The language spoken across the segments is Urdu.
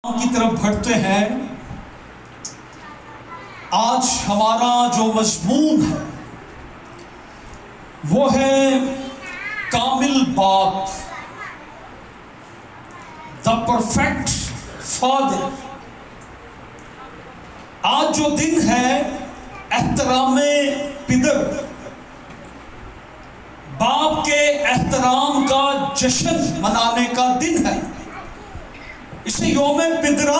کی طرف بڑھتے ہیں۔ آج ہمارا جو مضمون ہے وہ ہے کامل باپ، دا پرفیکٹ فادر۔ آج جو دن ہے احترام پدر، باپ کے احترام کا جشن منانے کا دن ہے۔ اسے یوم پدرہ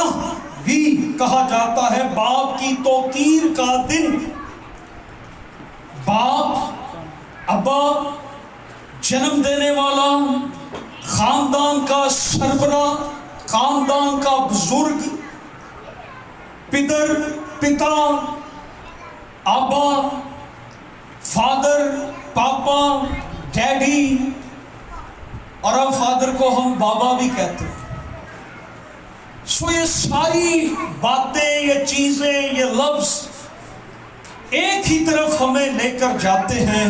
بھی کہا جاتا ہے، باپ کی توقیر کا دن۔ باپ، ابا، جنم دینے والا، خاندان کا سربراہ، خاندان کا بزرگ، پدر، پتا، ابا، فادر، پاپا، ڈیڈی، اور اب فادر کو ہم بابا بھی کہتے ہیں۔ یہ ساری باتیں، یہ چیزیں، یہ لفظ ایک ہی طرف ہمیں لے کر جاتے ہیں،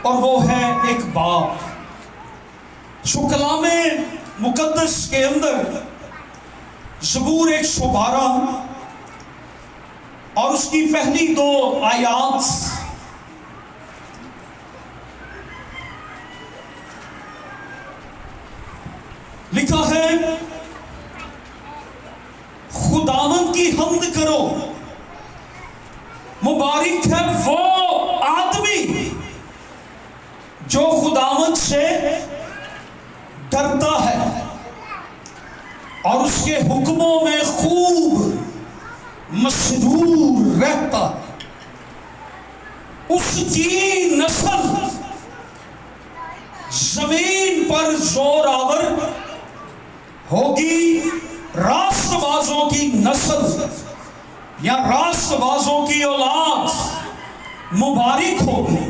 اور وہ ہے ایک باپ۔ کلام مقدس کے اندر زبور 112 اور اس کی پہلی 2 آیات لکھا ہے، خداوند کی حمد کرو، مبارک ہے وہ آدمی جو خداوند سے ڈرتا ہے اور اس کے حکموں میں خوب مسرور رہتا ہے۔ اس کی نسل زمین پر زور آور ہوگی، راست بازوں کی نسل یا راست بازوں کی اولاد مبارک ہوگی۔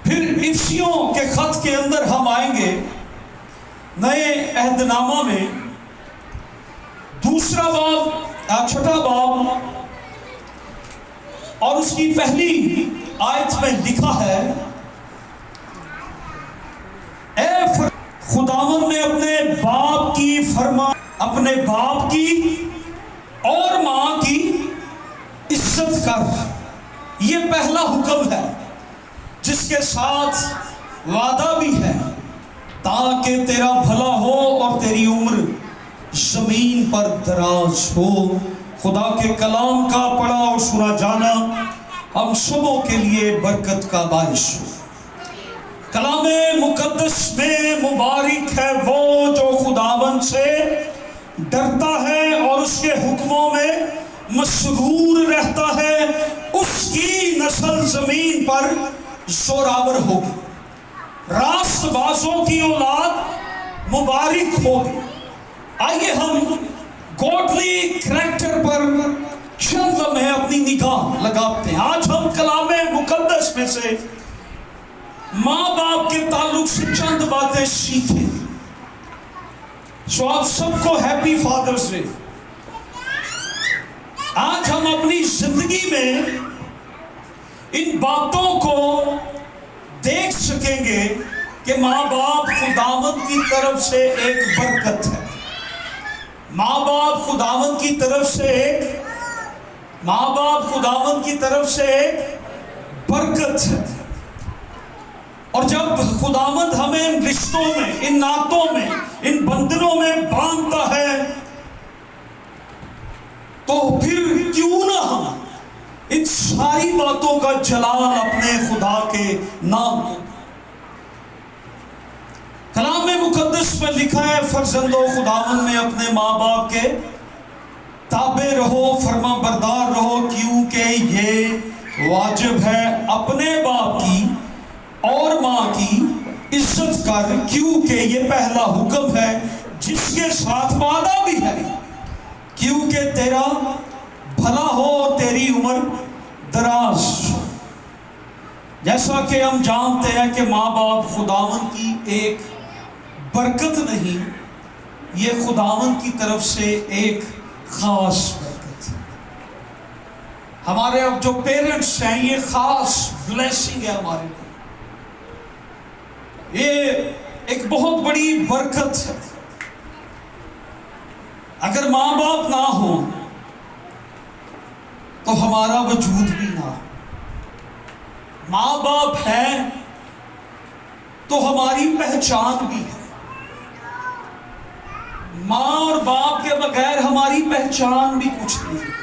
پھر افسیوں کے خط کے اندر ہم آئیں گے، نئے عہد نامہ میں 2 باب، 6 باب اور اس کی پہلی آیت میں لکھا ہے، خداوند نے اپنے باپ کی اپنے باپ کی اور ماں کی عزت کر، یہ پہلا حکم ہے جس کے ساتھ وعدہ بھی ہے، تاکہ تیرا بھلا ہو اور تیری عمر زمین پر دراز ہو۔ خدا کے کلام کا پڑھا اور سنا جانا ہم سبوں کے لیے برکت کا باعث ہو۔ کلام مقدس میں مبارک ہے وہ جو خداوند سے ڈرتا ہے اور اس کے حکموں میں مسرور رہتا ہے، اس کی نسل زمین پر زوراور ہوگی، راست بازوں کی اولاد مبارک ہوگی۔ آئیے ہم گوڈلی کریکٹر پر چند لمحے اپنی نگاہ لگاتے ہیں۔ آج ہم کلام مقدس میں سے ماں باپ کے تعلق سے چند باتیں سیکھیں۔ آپ سب کو ہیپی فادرز ڈے۔ آج ہم اپنی زندگی میں ان باتوں کو دیکھ سکیں گے کہ ماں باپ خداوند کی طرف سے ایک برکت ہے، ماں باپ خداوند کی طرف سے ایک برکت ہے۔ اور جب خداوند ہمیں ان رشتوں میں، ان نعتوں میں، ان بندنوں میں باندھتا ہے، تو پھر کیوں نہ ہم ان ساری باتوں کا جلال اپنے خدا کے نام کو۔ کلام مقدس میں لکھا ہے، فرزندو خداوند میں اپنے ماں باپ کے تابع رہو، فرما بردار رہو، کیونکہ یہ واجب ہے۔ اپنے باپ کی اور ماں کی عزت کر، کیونکہ یہ پہلا حکم ہے جس کے ساتھ وعدہ بھی ہے، کیونکہ تیرا بھلا ہو اور تیری عمر دراز ہو۔ جیسا کہ ہم جانتے ہیں کہ ماں باپ خداوند کی ایک برکت نہیں، یہ خداوند کی طرف سے ایک خاص برکت ہے۔ ہمارے اب جو پیرنٹس ہیں، یہ خاص بلیسنگ ہے ہمارے لیے، یہ ایک بہت بڑی برکت ہے۔ اگر ماں باپ نہ ہو تو ہمارا وجود بھی نہ ہو. ماں باپ ہیں تو ہماری پہچان بھی ہے. ماں اور باپ کے بغیر ہماری پہچان بھی کچھ نہیں.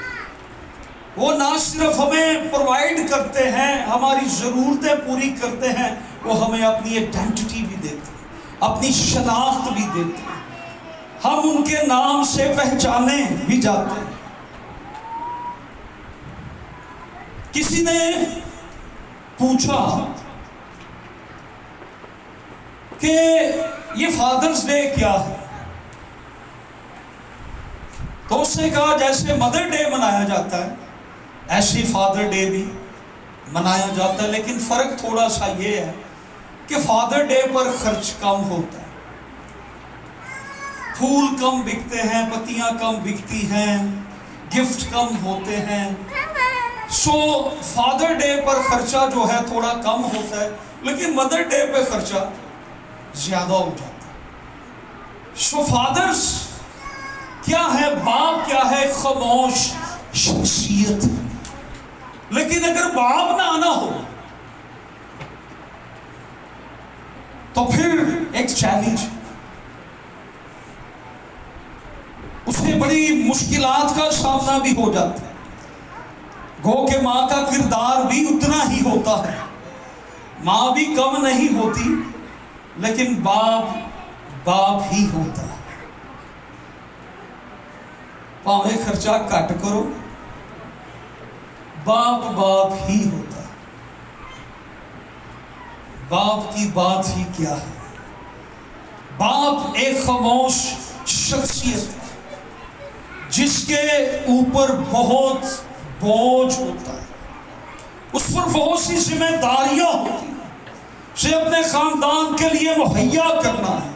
وہ نہ صرف ہمیں پرووائڈ کرتے ہیں، ہماری ضرورتیں پوری کرتے ہیں، وہ ہمیں اپنی ایڈینٹی بھی دیتے ہیں، اپنی شناخت بھی دیتے ہیں. ہم ان کے نام سے پہچانے بھی جاتے ہیں. کسی نے پوچھا کہ یہ فادرز ڈے کیا ہے؟ تو اس نے کہا جیسے مدر ڈے منایا جاتا ہے ایسے فادر ڈے بھی منایا جاتا ہے، لیکن فرق تھوڑا سا یہ ہے کہ فادر ڈے پر خرچ کم ہوتا ہے، پھول کم بکتے ہیں، پتیاں کم بکتی ہیں، گفٹ کم ہوتے ہیں. سو فادر ڈے پر خرچہ جو ہے تھوڑا کم ہوتا ہے، لیکن مدر ڈے پہ خرچہ زیادہ ہو جاتا ہے. سو فادرز کیا ہے، باپ کیا ہے؟ خاموش شخصیت. لیکن اگر باپ نہ آنا ہو تو پھر ایک چیلنج، اس میں بڑی مشکلات کا سامنا بھی ہو جاتا ہے. گو کہ ماں کا کردار بھی اتنا ہی ہوتا ہے، ماں بھی کم نہیں ہوتی، لیکن باپ باپ ہی ہوتا ہے. پاویں خرچہ کٹ کرو، باپ باپ ہی ہوتا ہے. باپ کی بات ہی کیا ہے. باپ ایک خاموش شخصیت جس کے اوپر بہت بوجھ ہوتا ہے، اس پر بہت سی ذمہ داریاں ہوتی ہیں. اسے اپنے خاندان کے لیے مہیا کرنا ہے،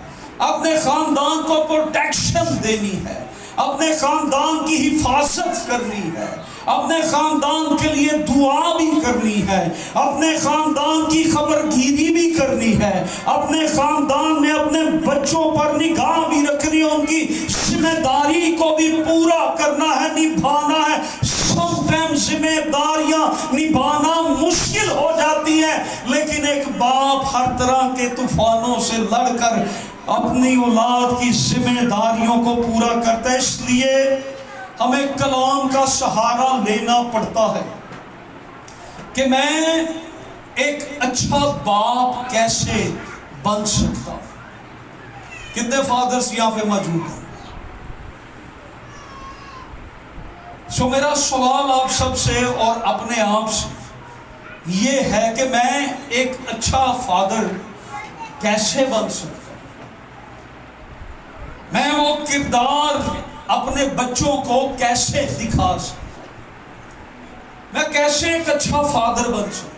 اپنے خاندان کو پروٹیکشن دینی ہے، اپنے خاندان کی حفاظت کرنی ہے، اپنے خاندان کے لیے دعا بھی کرنی ہے، اپنے خاندان کی خبرگیری بھی کرنی ہے، اپنے خاندان میں اپنے بچوں پر نگاہ بھی رکھنی ہے، ان کی ذمہ داری کو بھی پورا کرنا ہے، نبھانا ہے. سم ٹائم ذمہ داریاں نبھانا مشکل ہو جاتی ہیں، لیکن ایک باپ ہر طرح کے طوفانوں سے لڑ کر اپنی اولاد کی ذمہ داریوں کو پورا کرتا ہے. اس لیے ہمیں کلام کا سہارا لینا پڑتا ہے کہ میں ایک اچھا باپ کیسے بن سکتا ہوں. کتنے فادرز یہاں پہ موجود ہیں؟ سو میرا سوال آپ سب سے اور اپنے آپ سے یہ ہے کہ میں ایک اچھا فادر کیسے بن سکتا ہوں. میں وہ کردار اپنے بچوں کو کیسے دکھا سکتا ہوں. میں کیسے ایک اچھا فادر بن سکتا ہوں.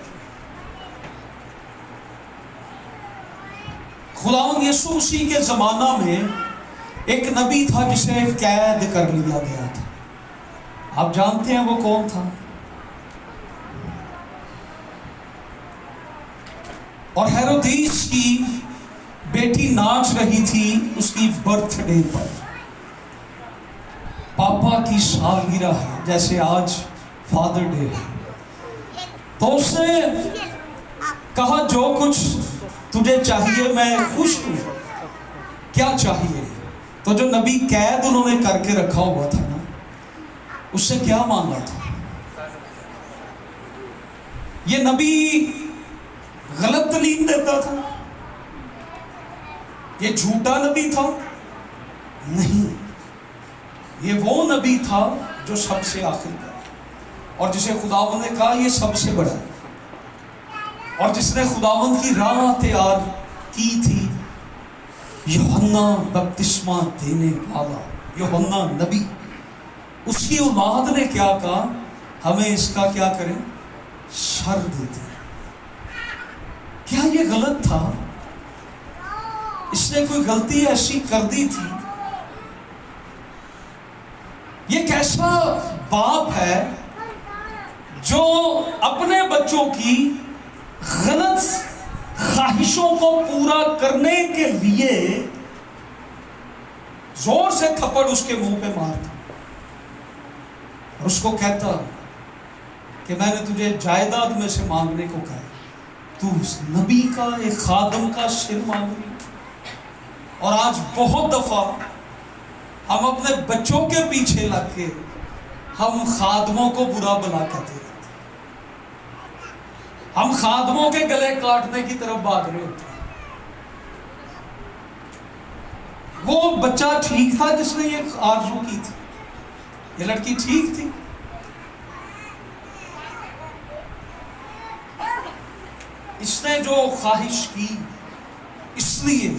خداوند یسوع مسیح کے زمانہ میں ایک نبی تھا جسے قید کر لیا گیا تھا. آپ جانتے ہیں وہ کون تھا؟ اور ہیرودیس کی بیٹی ناچ رہی تھی اس کی برتھ ڈے پر. پاپا کی سالگرہ ہے جیسے آج فادر ڈے ہے. تو اس نے کہا جو کچھ تجھے چاہیے میں خوش ہوں. کیا چاہیے؟ تو جو نبی قید انہوں نے کر کے رکھا ہوا تھا نا، اس سے کیا مانگا تھا؟ یہ نبی غلط تعلیم دیتا تھا؟ یہ جھوٹا نبی تھا؟ نہیں، یہ وہ نبی تھا جو سب سے آخر کا اور جسے خداوند نے کہا یہ سب سے بڑا ہے، اور جس نے خداوند کی راہ تیار کی تھی. یوحنا بپتسمہ دینے والا، یوحنا نبی، اس کی اولاد نے کیا کہا؟ ہمیں اس کا کیا کریں؟ سر دیتے. کیا یہ غلط تھا؟ اس نے کوئی غلطی ایسی کر دی تھی؟ یہ کیسا باپ ہے جو اپنے بچوں کی غلط خواہشوں کو پورا کرنے کے لیے زور سے تھپڑ اس کے منہ پہ مارتا اور اس کو کہتا کہ میں نے تجھے جائیداد میں سے مانگنے کو کہا، تو اس نبی کا، ایک خادم کا سر مانگ رہی۔ اور آج بہت دفعہ ہم اپنے بچوں کے پیچھے لگ کے ہم خادموں کو برا بلا کہتے رہتے، ہم خادموں کے گلے کاٹنے کی طرف بھاگ رہے ہوتے ہیں۔ وہ بچہ ٹھیک تھا جس نے یہ آرزو کی تھی، یہ لڑکی ٹھیک تھی، اس نے جو خواہش کی۔ اس لیے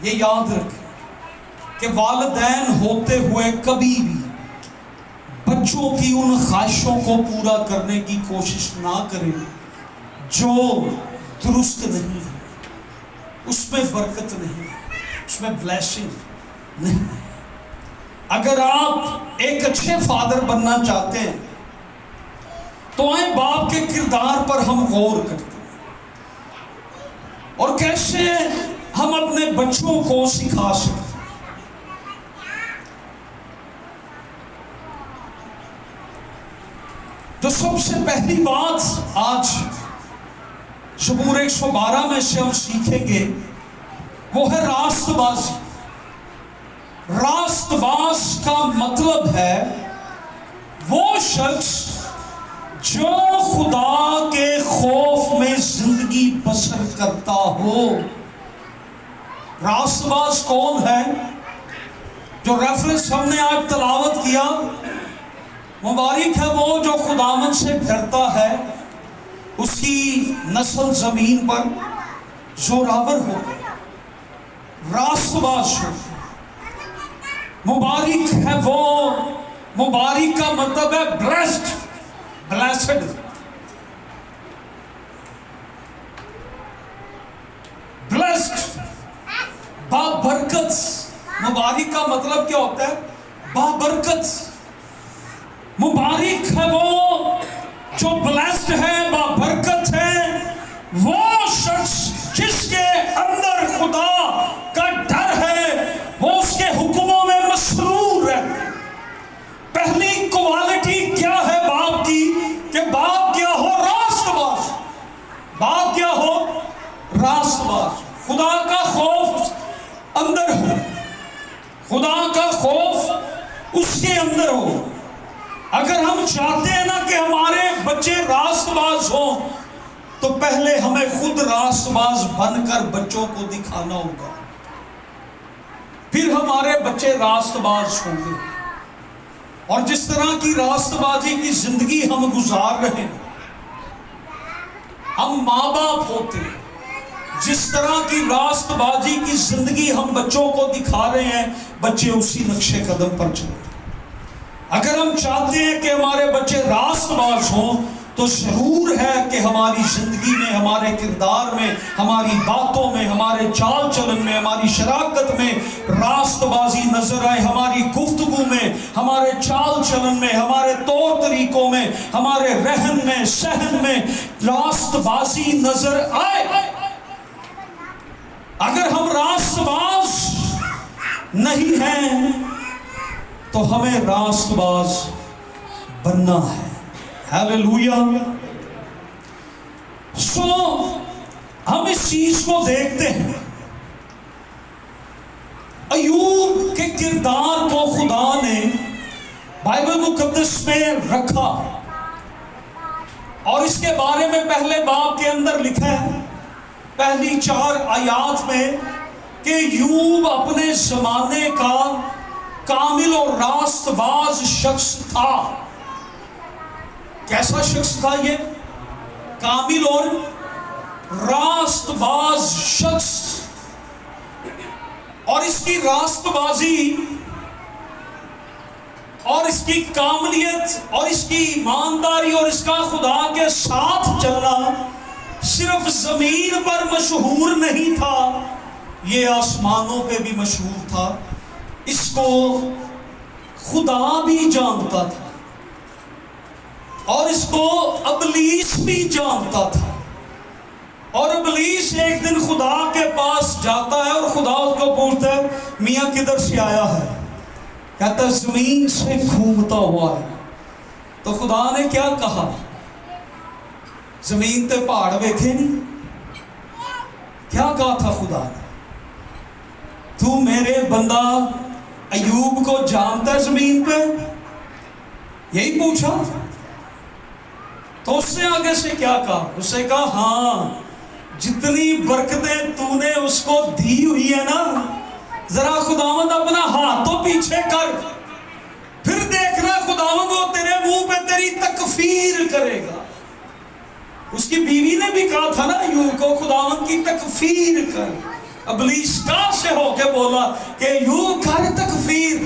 یہ یاد رکھیں کہ والدین ہوتے ہوئے کبھی بھی بچوں کی ان خواہشوں کو پورا کرنے کی کوشش نہ کریں جو درست نہیں ہے، اس میں برکت نہیں ہے، اس میں بلیسنگ نہیں ہے۔ اگر آپ ایک اچھے فادر بننا چاہتے ہیں تو آئیں باپ کے کردار پر ہم غور کرتے ہیں اور کیسے ہم اپنے بچوں کو سکھا سکتے ہیں۔ جو سب سے پہلی بات آج زبور 112 میں سے ہم سیکھیں گے وہ ہے راست بازی۔ راست باز کا مطلب ہے وہ شخص جو خدا کے خوف میں زندگی بسر کرتا ہو۔ راست باز کون ہے؟ جو ریفرنس ہم نے آج تلاوت کیا، مبارک ہے وہ جو خداوند سے ڈرتا ہے، اس کی نسل زمین پر زوراور ہو گئی، راست باز ہو۔ مبارک ہے وہ، مبارک کا مطلب ہے بلیسڈ، بلیسڈ، بلیسڈ، بابرکت۔ مبارک کا مطلب کیا ہوتا ہے؟ بابرکت۔ مبارک ہے وہ جو بلیسڈ ہے، بابرکت ہے، وہ شخص جس کے اندر خدا کا ڈر ہے، وہ اس کے حکموں میں مسرور ہے۔ پہلی کوالٹی کیا ہے باپ کی؟ کہ باپ کیا ہو؟ راست باز۔ باپ کیا ہو؟ راست باز۔ خدا کا خوف اندر ہو، خدا کا خوف اس کے اندر ہو۔ اگر ہم چاہتے ہیں نا کہ ہمارے بچے راست باز ہوں تو پہلے ہمیں خود راست باز بن کر بچوں کو دکھانا ہوگا، پھر ہمارے بچے راست باز ہوں گے۔ اور جس طرح کی راست بازی کی زندگی ہم گزار رہے ہیں، ہم ماں باپ ہوتے ہیں، جس طرح کی راست بازی کی زندگی ہم بچوں کو دکھا رہے ہیں، بچے اسی نقش قدم پر چلیں۔ اگر ہم چاہتے ہیں کہ ہمارے بچے راست باز ہوں تو ضرور ہے کہ ہماری زندگی میں، ہمارے کردار میں، ہماری باتوں میں، ہمارے چال چلن میں، ہماری شراکت میں راست بازی نظر آئے، ہماری گفتگو میں، ہمارے چال چلن میں، ہمارے طور طریقوں میں، ہمارے رہن میں، سہن میں راست بازی نظر آئے۔ اگر ہم راست باز نہیں ہیں تو ہمیں راست باز بننا ہے۔ ہیلیلویا۔ سو ہم اس چیز کو دیکھتے ہیں، ایوب کے کردار کو خدا نے بائبل مقدس میں رکھا اور اس کے بارے میں پہلے باب کے اندر لکھا ہے، پہلی 4 آیات میں، کہ ایوب اپنے زمانے کا کامل اور راست باز شخص تھا۔ کیسا شخص تھا یہ؟ کامل اور راست باز شخص۔ اور اس کی راست بازی اور اس کی کاملیت اور اس کی ایمانداری اور اس کا خدا کے ساتھ چلنا صرف زمین پر مشہور نہیں تھا، یہ آسمانوں پہ بھی مشہور تھا۔ اس کو خدا بھی جانتا تھا اور اس کو ابلیس بھی جانتا تھا۔ اور ابلیس ایک دن خدا کے پاس جاتا ہے اور خدا اس کو پوچھتا ہے، میاں کدھر سے آیا ہے؟ کہتا زمین سے گھومتا ہوا ہے. تو خدا نے کیا کہا؟ زمین تے پہاڑ ویکھے نہیں؟ کیا کہا تھا خدا نے؟ تو میرے بندہ ایوب کو جانتا ہے زمین پہ؟ یہی پوچھا. تو اس نے آگے سے کیا کہا؟ اس نے کہا ہاں جتنی برکتیں تو نے اس کو دی ہوئی ہے نا، ذرا خداوند اپنا ہاتھ تو پیچھے کر، پھر دیکھنا خداوند وہ تیرے منہ پہ تیری تکفیر کرے گا. اس کی بیوی نے بھی کہا تھا نا ایوب کو خداوند کی تکفیر کر. ابلیس کہاں سے ہو کے بولا کہ ایوب کر تکفیر.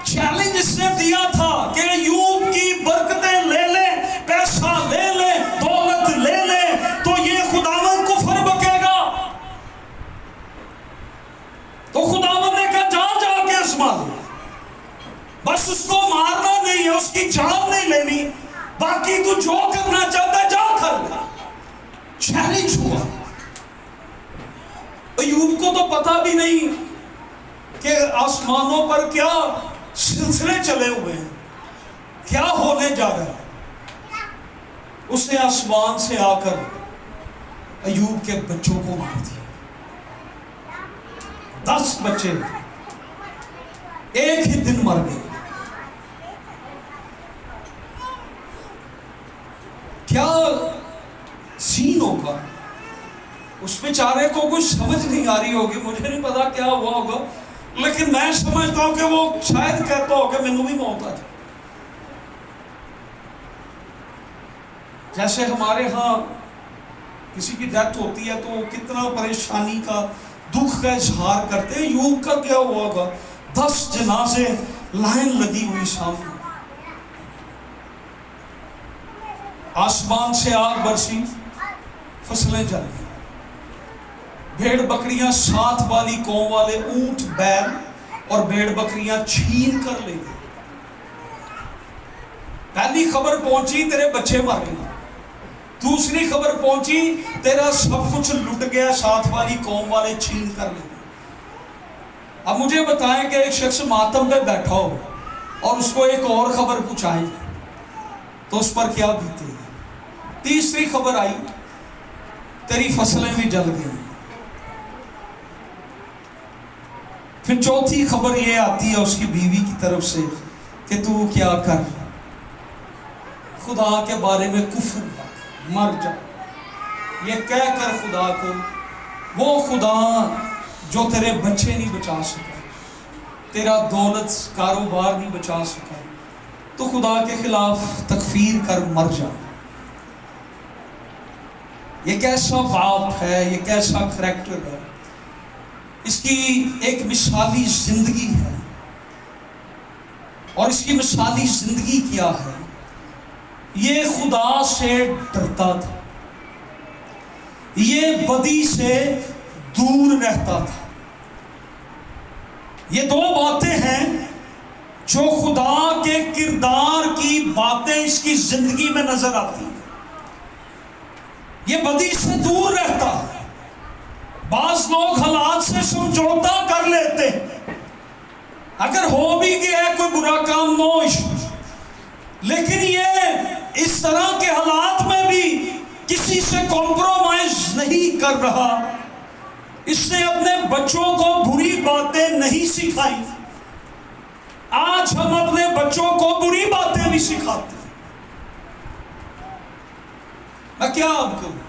چیلنج اس نے دیا تھا کہ ایوب کی برکتیں لے لے، پیسہ لے لے، دولت لے لے، تو یہ خداوند کفر بکے گا. تو خداوند نے کہا جا جا کے آزما دے، بس اس کو مارنا نہیں ہے، اس کی جان نہیں لینی، باقی تو جو کرنا چاہتا ہے جا کر لے. چیلنج ہوا. ایوب کو تو پتا بھی نہیں کہ آسمانوں پر کیا سلسلے چلے ہوئے ہیں، کیا ہونے جا رہا ہے. اس نے آسمان سے آ کر ایوب کے بچوں کو مار دیا. 10 بچے ایک ہی دن مر گئے. کیا سین ہوگا؟ اس بیچارے کو کچھ سمجھ نہیں آ رہی ہوگی، مجھے نہیں پتا کیا ہوا ہوگا، لیکن میں سمجھتا ہوں کہ وہ شاید کہتا ہو کہ میں نے بھی موت آ جائے. جیسے ہمارے ہاں کسی کی ڈیتھ ہوتی ہے تو کتنا پریشانی کا، دکھ کا اظہار کرتے ہیں. ایوب کا کیا ہوا ہوگا؟ 10 جنازے لائن لگی ہوئی سامنے. آسمان سے آگ برسی، فصلیں جل گئی. بھیڑ بکریاں ساتھ والی قوم والے اونٹ بیل اور بھیڑ بکریاں چھین کر لے گئے. پہلی خبر پہنچی تیرے بچے مر گئے، دوسری خبر پہنچی تیرا سب کچھ لٹ گیا، ساتھ والی قوم والے چھین کر لے گئے. اب مجھے بتائیں کہ ایک شخص ماتم پہ بیٹھا ہو اور اس کو ایک اور خبر پہنچائے تو اس پر کیا بیتے گی؟ تیسری خبر آئی تیری فصلیں بھی جل گئی. پھر چوتھی خبر یہ آتی ہے اس کی بیوی کی طرف سے کہ تو کیا کر، خدا کے بارے میں کفر مر جا. یہ کہہ کر خدا کو، وہ خدا جو تیرے بچے نہیں بچا سکا، تیرا دولت کاروبار نہیں بچا سکا، تو خدا کے خلاف تکفیر کر مر جا. یہ کیسا باپ ہے، یہ کیسا کریکٹر ہے، اس کی ایک مثالی زندگی ہے. اور اس کی مثالی زندگی کیا ہے؟ یہ خدا سے ڈرتا تھا، یہ بدی سے دور رہتا تھا. یہ 2 باتیں ہیں جو خدا کے کردار کی باتیں اس کی زندگی میں نظر آتی ہیں. یہ بدی سے دور رہتا. بعض لوگ حالات سے سمجھوتا کر لیتے، اگر ہو بھی گیا ہے کوئی برا کام نو ایشو، لیکن یہ اس طرح کے حالات میں بھی کسی سے کمپرومائز نہیں کر رہا. اس نے اپنے بچوں کو بری باتیں نہیں سکھائی. آج ہم اپنے بچوں کو بری باتیں بھی سکھاتے ہیں. میں کیا اب کروں؟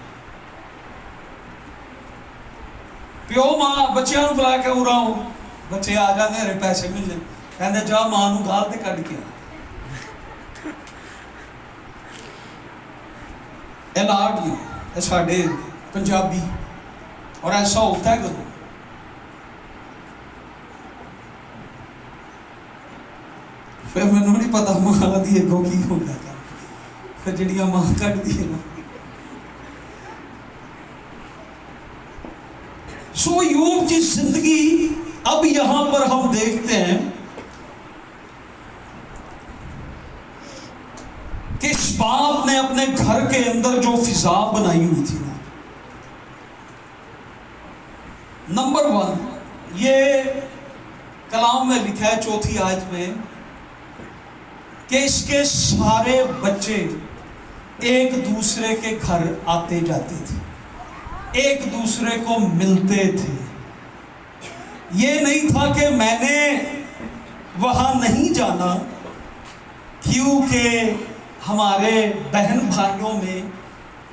پیو ماں بچیاں نو بلا کے اڑا ہوں، بچے آ جاتے ہیں پیسے ملنے، کہتے جا ماں نو گال تے کڈ کے اے لاڈلی اے ساڈے پنجابی. اور ایسا ہوتا ہے کبھی؟ پھر مینوں نہیں پتا ماں دی اگوں کی ہوگا، پھر جڑیاں ماں کڈ دی نا. سو ایوب کی زندگی اب یہاں پر ہم دیکھتے ہیں کہ اس باپ نے اپنے گھر کے اندر جو فضا بنائی ہوئی تھی نا، نمبر 1 یہ کلام میں لکھا ہے 4 آیت میں کہ اس کے سارے بچے ایک دوسرے کے گھر آتے جاتے تھے, ایک دوسرے کو ملتے تھے. یہ نہیں تھا کہ میں نے وہاں نہیں جانا کیونکہ ہمارے بہن بھائیوں میں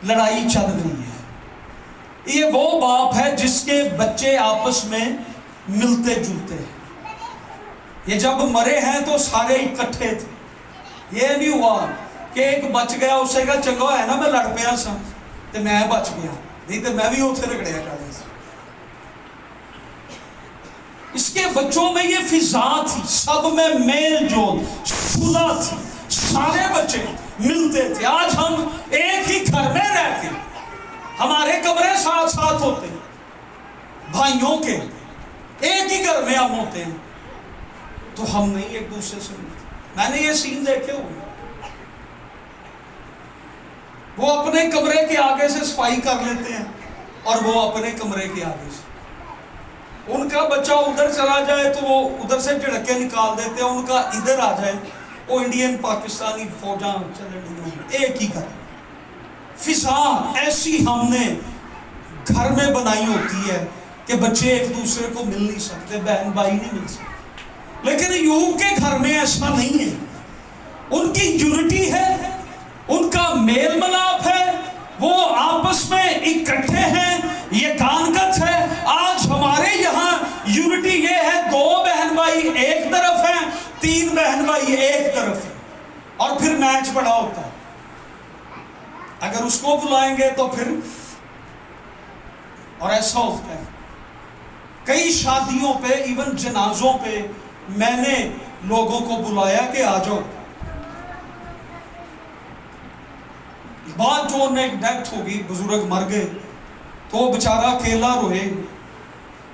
لڑائی چل رہی ہے. یہ وہ باپ ہے جس کے بچے آپس میں ملتے جلتے ہیں. یہ جب مرے ہیں تو سارے اکٹھے تھے. یہ نہیں ہوا کہ ایک بچ گیا, اسے کہا چلو ہے نا میں لڑ پیا سا تو میں بچ گیا, نہیں تو میں بھی اتنے رگڑیا جانا سا. اس کے بچوں میں یہ فضا تھی, سب میں میل جول صلح تھی, سارے بچے ملتے تھے. آج ہم ایک ہی گھر میں رہتے, ہمارے کمرے ساتھ ساتھ ہوتے ہیں, بھائیوں کے ایک ہی گھر میں ہم ہوتے ہیں, تو ہم نہیں ایک دوسرے سے ملتے. میں نے یہ سین دیکھے ہوئے, وہ اپنے کمرے کے آگے سے صفائی کر لیتے ہیں اور وہ اپنے کمرے کے آگے سے. ان کا بچہ ادھر چلا جائے تو وہ ادھر سے جھڑکے نکال دیتے ہیں, ان کا ادھر آ جائے وہ انڈین پاکستانی فوجاں چلے گئے, ایک ہی گھر. فضا ایسی ہم نے گھر میں بنائی ہوتی ہے کہ بچے ایک دوسرے کو مل نہیں سکتے, بہن بھائی نہیں مل سکتے. لیکن ایوب کے گھر میں ایسا نہیں ہے. ان کی یونٹی ہے, ان کا میل ملاپ ہے, وہ آپس میں اکٹھے ہیں, یہ کانگت ہے. آج ہمارے یہاں یونٹی یہ ہے, 2 بہن بھائی ایک طرف ہیں, 3 بہن بھائی ایک طرف ہیں, اور پھر میچ بڑا ہوتا ہے. اگر اس کو بلائیں گے تو پھر, اور ایسا ہوتا ہے کئی شادیوں پہ, ایون جنازوں پہ میں نے لوگوں کو بلایا کہ آ جاؤ. بعد جو انہیں ایک ڈیتھ ہوگی, بزرگ مر گئے, تو وہ بیچارہ اکیلا روئے,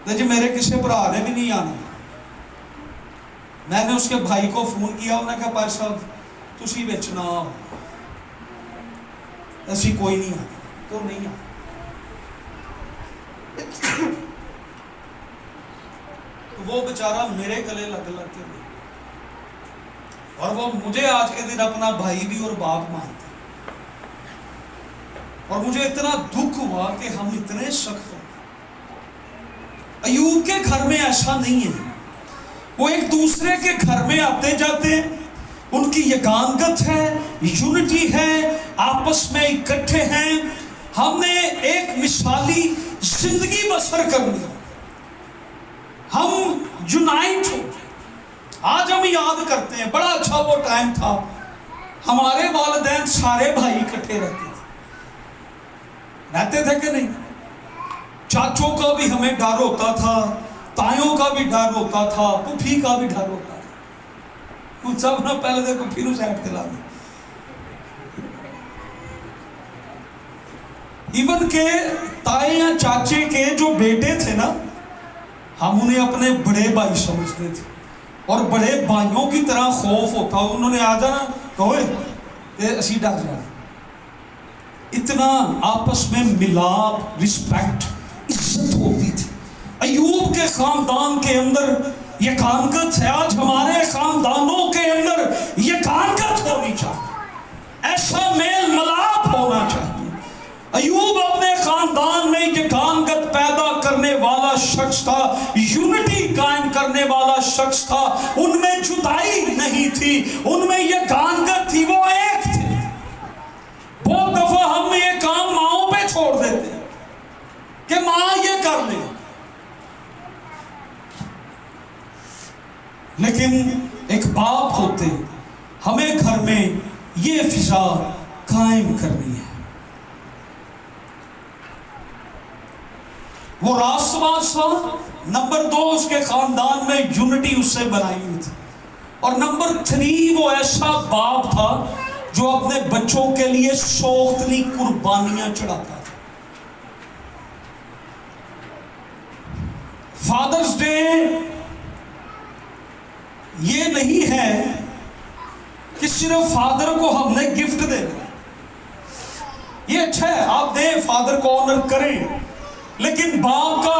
جی میرے کسی برا نے بھی نہیں آنا. میں نے اس کے بھائی کو فون کیا, انہوں نے کہا پائر صاحب تسی وچ نہ آؤ, ایسی کوئی نہیں آتا, تو نہیں آتا. وہ بیچارہ میرے گلے لگ کے ہوئے, اور وہ مجھے آج کے دن اپنا بھائی بھی اور باپ مانتا. اور مجھے اتنا دکھ ہوا کہ ہم اتنے سخت ہیں. ایوب کے گھر میں ایسا نہیں ہے, وہ ایک دوسرے کے گھر میں آتے جاتے ہیں, ان کی یگانگت ہے, یونٹی ہے, آپس میں اکٹھے ہیں. ہم نے ایک مثالی زندگی بسر کرنی ہے, ہم یونائٹ ہو. آج ہم یاد کرتے ہیں بڑا اچھا وہ ٹائم تھا, ہمارے والدین سارے بھائی اکٹھے رہتے تھے کہ نہیں. چاچوں کا بھی ہمیں ڈر ہوتا تھا, تائیوں کا بھی ڈر ہوتا تھا, پھوپھی کا بھی ڈر ہوتا تھا. سب نہ پہلے دے پھوپھی نو سائڈ تے لا دے. ایون کہ تائے یا چاچے کے جو بیٹے تھے نا, ہم انہیں اپنے بڑے بھائی سمجھتے تھے, اور بڑے بھائیوں کی طرح خوف ہوتا. انہوں نے آ جانا ہوئے اسی ڈر جانا. اتنا آپس میں ملاپ, رسپیکٹ, عزت ہوتی تھی. ایوب کے خاندان کے اندر یہ کانگت ہے. آج ہمارے خاندانوں کے اندر یہ کانگت ہونی چاہیے, ایسا میل ملاپ ہونا چاہیے. ایوب اپنے خاندان میں یہ کانگت پیدا کرنے والا شخص تھا, یونٹی قائم کرنے والا شخص تھا. ان میں جدائی نہیں تھی, ان میں یہ کانگت تھی, وہ ایک تھے. بہت دفعہ ہم یہ کام ماؤں پہ چھوڑ دیتے ہیں کہ ماں یہ کر لے, لیکن ایک باپ ہوتے ہمیں گھر میں یہ فضا قائم کرنی ہے. وہ راست باز تھا. نمبر 2, اس کے خاندان میں یونٹی اس سے بنائی ہوئی تھی. اور نمبر 3, وہ ایسا باپ تھا جو اپنے بچوں کے لیے سوختنی قربانیاں چڑھاتا تھا. فادرز ڈے یہ نہیں ہے کہ صرف فادر کو ہم نے گفٹ دے دیا. یہ اچھا ہے, آپ دیں, فادر کو آنر کریں, لیکن باپ کا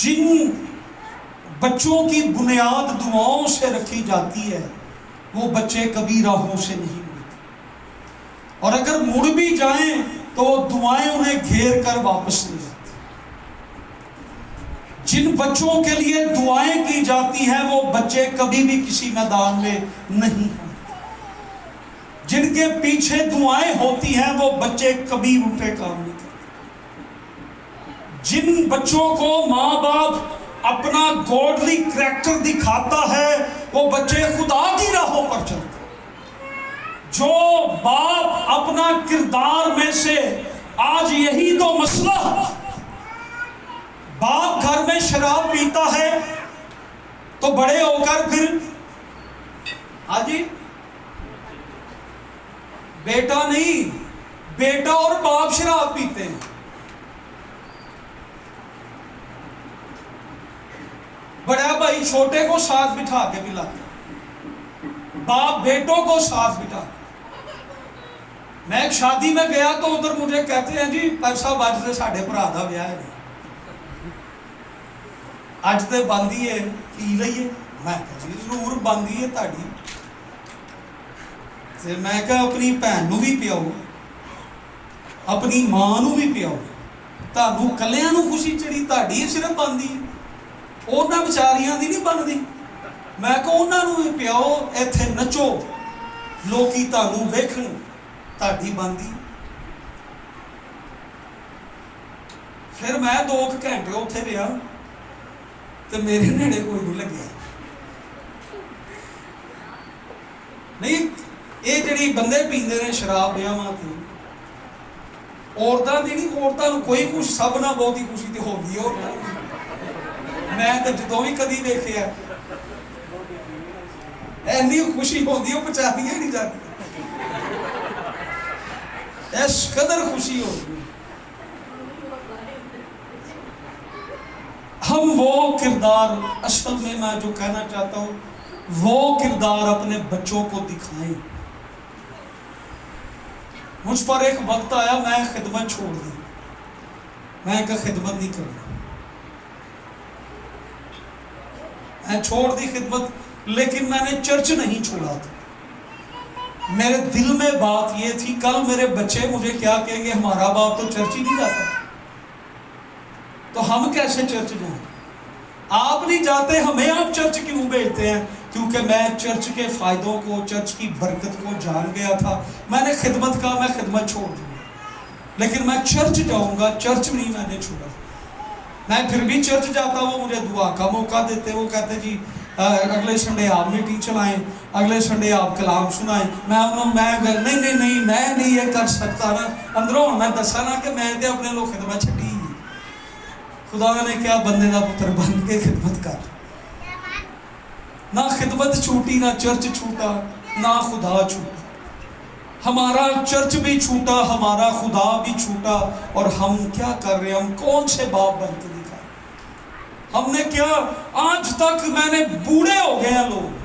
جن بچوں کی بنیاد دعاؤں سے رکھی جاتی ہے وہ بچے کبھی راہوں سے نہیں مڑتے، اور اگر مڑ بھی جائیں تو وہ دعائیں انہیں گھیر کر واپس نہیں جاتی۔ جن بچوں کے لیے دعائیں کی جاتی ہیں وہ بچے کبھی بھی کسی میدان میں نہیں ہیں۔ جن کے پیچھے دعائیں ہوتی ہیں وہ بچے کبھی الٹے کام نہیں کرتے۔ جن بچوں کو ماں باپ اپنا گاڈلی کریکٹر دکھاتا ہے وہ بچے خدا کی راہوں پر چلتے۔ جو باپ اپنا کردار میں سے، آج یہی تو مسئلہ، باپ گھر میں شراب پیتا ہے تو بڑے ہو کر پھر جی بیٹا نہیں، بیٹا اور باپ شراب پیتے ہیں۔ بڑا بھائی چھوٹے کو ساتھ بٹھا کے پلاتے، باپ بیٹوں کو ساتھ بٹھا۔ میں ایک شادی میں گیا تو ادھر مجھے کہتے ہیں جی پر صاحب اج تے ساڈے بھرا دا ویاہ ہے، اج تے باندھی ہے پی لئیے۔ میں کہا جی ضرور باندھی ہے تہاڈی، تے میں کہا اپنی بھن نو بھی پیاؤ، اپنی ماں نو بھی پیاؤ، تانوں کلیاں نو خوشی چڑھی، تہاڈی صرف باندھی ہے، انہاں بیچاریاں دی نہیں بندی۔ میں کہا انہاں نو بھی پیاؤ، ایتھے نچو، لوکی تانوں ویکھن، تہاڈی باندھی۔ پھر میں 2 گھنٹے اتھے رہا تے میرے نیڑے کوئی نہیں لگیا۔ نہیں یہ جڑی بندے پیندے نے شراب بیاواں تے، عورتاں دی نہیں، عورتاں نوں کوئی خوشی، سب نہ بہت ہی خوشی تے ہوندی ہے عورتاں نوں۔ میں تے جدوں بھی کدی ویکھیا اینی خوشی ہوندی ہے بچاریاں نہیں جاتی، اس قدر خوشی ہوتی ہے۔ ہم وہ کردار، اصل میں جو کہنا چاہتا ہوں، وہ کردار اپنے بچوں کو دکھائیں۔ مجھ پر ایک وقت آیا میں خدمت چھوڑ دی، میں کہا خدمت نہیں کرنا، میں چھوڑ دی خدمت، لیکن میں نے چرچ نہیں چھوڑا تھا۔ میرے دل میں بات یہ تھی کل میرے بچے مجھے کیا کہیں گے، ہمارا باپ تو چرچ ہی نہیں جاتا، تو ہم کیسے چرچ جائیں؟ آپ نہیں جاتے، ہمیں آپ چرچ کیوں بھیجتے ہیں؟ کیونکہ میں چرچ کے فائدوں کو، چرچ کی برکت کو جان گیا تھا۔ میں نے خدمت کہا میں خدمت چھوڑ دوں گا، لیکن میں چرچ جاؤں گا، چرچ نہیں میں نے چھوڑا۔ میں پھر بھی چرچ جاتا ہوں، مجھے دعا کا موقع دیتے، وہ کہتے جی اگلے سنڈے آپ میٹنگ چلائیں، اگلے سنڈے آپ کلام سنائیں۔ میں نہیں یہ کر سکتا نا، اندروں میں دسا نا کہ میں تے اپنے لوگ خدمت چھٹی۔ خدا نے کیا بندے دا پتر بن کے خدمت کر، نہ خدمت چھوٹی، نہ چرچ چھوٹا، نہ خدا چھوٹا۔ ہمارا چرچ بھی چھوٹا، ہمارا خدا بھی چھوٹا، اور ہم کیا کر رہے ہیں؟ ہم کون سے باپ بن کے دکھائیں؟ ہم نے کیا آج تک، میں نے بوڑھے ہو گئے ہیں لوگ،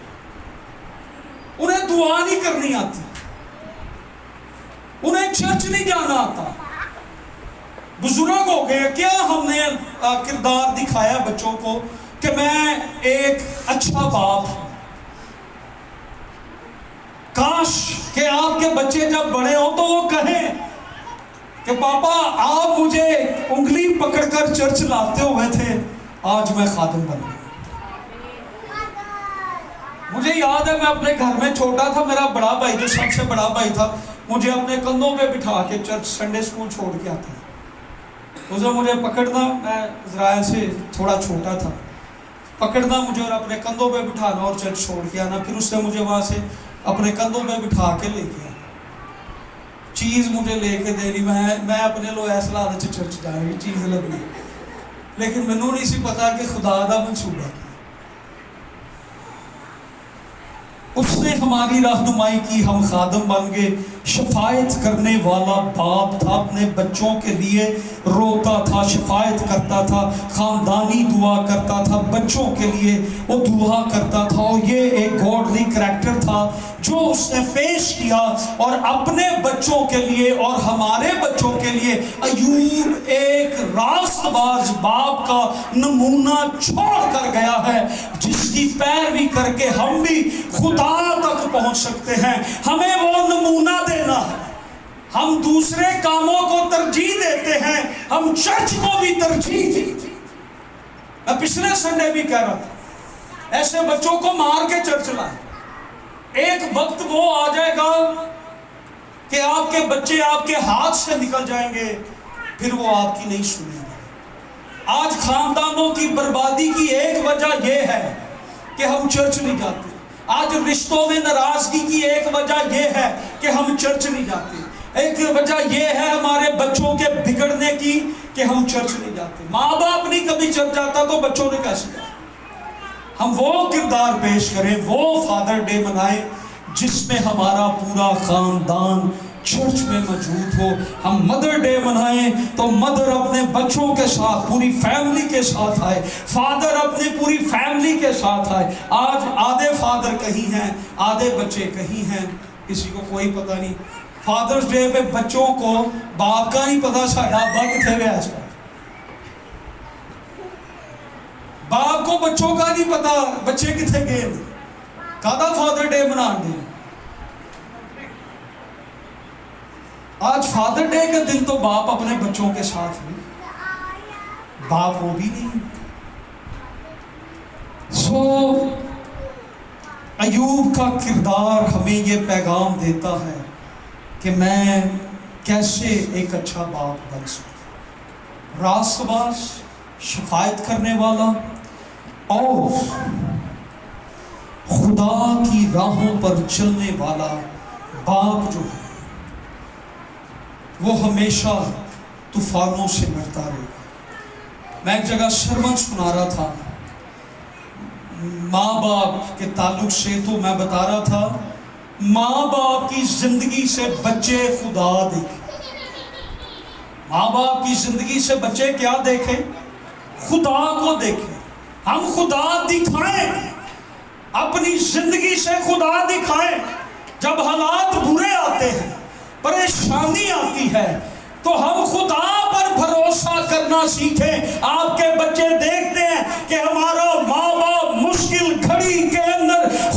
انہیں دعا نہیں کرنی آتی، انہیں چرچ نہیں جانا آتا، بزرگ ہو گئے۔ کیا ہم نے کردار دکھایا بچوں کو کہ میں ایک اچھا باپ ہوں؟ کاش کہ آپ کے بچے جب بڑے ہوں تو وہ کہیں کہ پاپا آپ مجھے انگلی پکڑ کر چرچ لاتے ہوئے تھے، آج میں خادم بن گیا۔ مجھے یاد ہے میں اپنے گھر میں چھوٹا تھا، میرا بڑا بھائی جو سب سے بڑا بھائی تھا مجھے اپنے کندھوں پہ بٹھا کے چرچ سنڈے اسکول چھوڑ کے آتا تھا۔ اسے مجھے پکڑنا، میں اسرائیل سے تھوڑا چھوٹا تھا، پکڑنا مجھے اور اپنے کندھوں پہ بٹھانا اور چرچ چھوڑ کے آنا، پھر اس نے مجھے وہاں سے اپنے کندھوں پہ بٹھا کے لے گیا، چیز مجھے لے کے دے رہی، میں اپنے لو ایسا عادت سے چرچ جا رہی چیز لگ رہی، لیکن مینوں نہیں سی پتا کہ خدا دا منصوبہ اس نے ہماری رہنمائی کی، ہم خادم بن گئے۔ شفاعت کرنے والا باپ تھا، اپنے بچوں کے لیے روتا تھا، شفاعت کرتا تھا، خاندانی دعا کرتا تھا، بچوں کے لیے وہ دعا کرتا تھا، اور یہ ایک گاڈلی کریکٹر تھا جو اس نے پیش کیا، اور اپنے بچوں کے لیے اور ہمارے بچوں کے لیے ایوب ایک راست باز باپ کا نمونہ چھوڑ کر گیا ہے، جس کی پیروی کر کے ہم بھی خدا تک پہنچ سکتے ہیں۔ ہمیں وہ نمونہ دینا ہے۔ ہم دوسرے کاموں کو ترجیح دیتے ہیں، ہم چرچ کو بھی ترجیح دیتے ہیں۔ میں پچھلے سنڈے بھی کہہ رہا تھا، ایسے بچوں کو مار کے چرچ لائیں۔ ایک وقت وہ آ جائے گا کہ آپ کے بچے آپ کے ہاتھ سے نکل جائیں گے، پھر وہ آپ کی نہیں سنیں گے۔ آج خاندانوں کی بربادی کی ایک وجہ یہ ہے کہ ہم چرچ نہیں جاتے۔ آج رشتوں میں ناراضگی کی ایک وجہ یہ ہے کہ ہم چرچ نہیں جاتے۔ ایک وجہ یہ ہے ہمارے بچوں کے بگڑنے کی کہ ہم چرچ نہیں جاتے۔ ماں باپ نہیں کبھی چرچ جاتا تو بچوں نے کیسے جاتا؟ ہم وہ کردار پیش کریں، وہ فادر ڈے منائیں جس میں ہمارا پورا خاندان چرچ میں موجود ہو۔ ہم مدر ڈے منائیں تو مدر اپنے بچوں کے ساتھ پوری فیملی کے ساتھ آئے، فادر اپنی پوری فیملی کے ساتھ آئے۔ آج آدھے فادر کہیں ہیں، آدھے بچے کہیں ہیں، کسی کو کوئی پتہ نہیں۔ فادرز ڈے پہ بچوں کو باپ کا نہیں پتا ساڈا ابا کتنے گیا اس کا، باپ کو بچوں کا نہیں پتا بچے کتنے گئے، کہا فادر ڈے منا دیں۔ آج فادر ڈے کے دن تو باپ اپنے بچوں کے ساتھ بھی، باپ وہ بھی نہیں۔ ایوب کا کردار ہمیں یہ پیغام دیتا ہے کہ میں کیسے ایک اچھا باپ بن سکوں، راست باز، شفاعت کرنے والا، اور خدا کی راہوں پر چلنے والا باپ جو ہے وہ ہمیشہ طوفانوں سے لڑتا رہے گا۔ میں ایک جگہ سرمن سنا رہا تھا ماں باپ کے تعلق سے، تو میں بتا رہا تھا ماں باپ کی زندگی سے بچے خدا دیکھیں۔ ماں باپ کی زندگی سے بچے کیا دیکھیں؟ خدا کو دیکھیں۔ ہم خدا دکھائیں، اپنی زندگی سے خدا دکھائیں۔ جب حالات برے آتے ہیں، پریشانی آتی ہے، تو ہم خدا پر بھروسہ کرنا سیکھیں۔ آپ کے بچے دیکھتے ہیں کہ ہمارا ماں باپ مشکل گھڑی کے اندر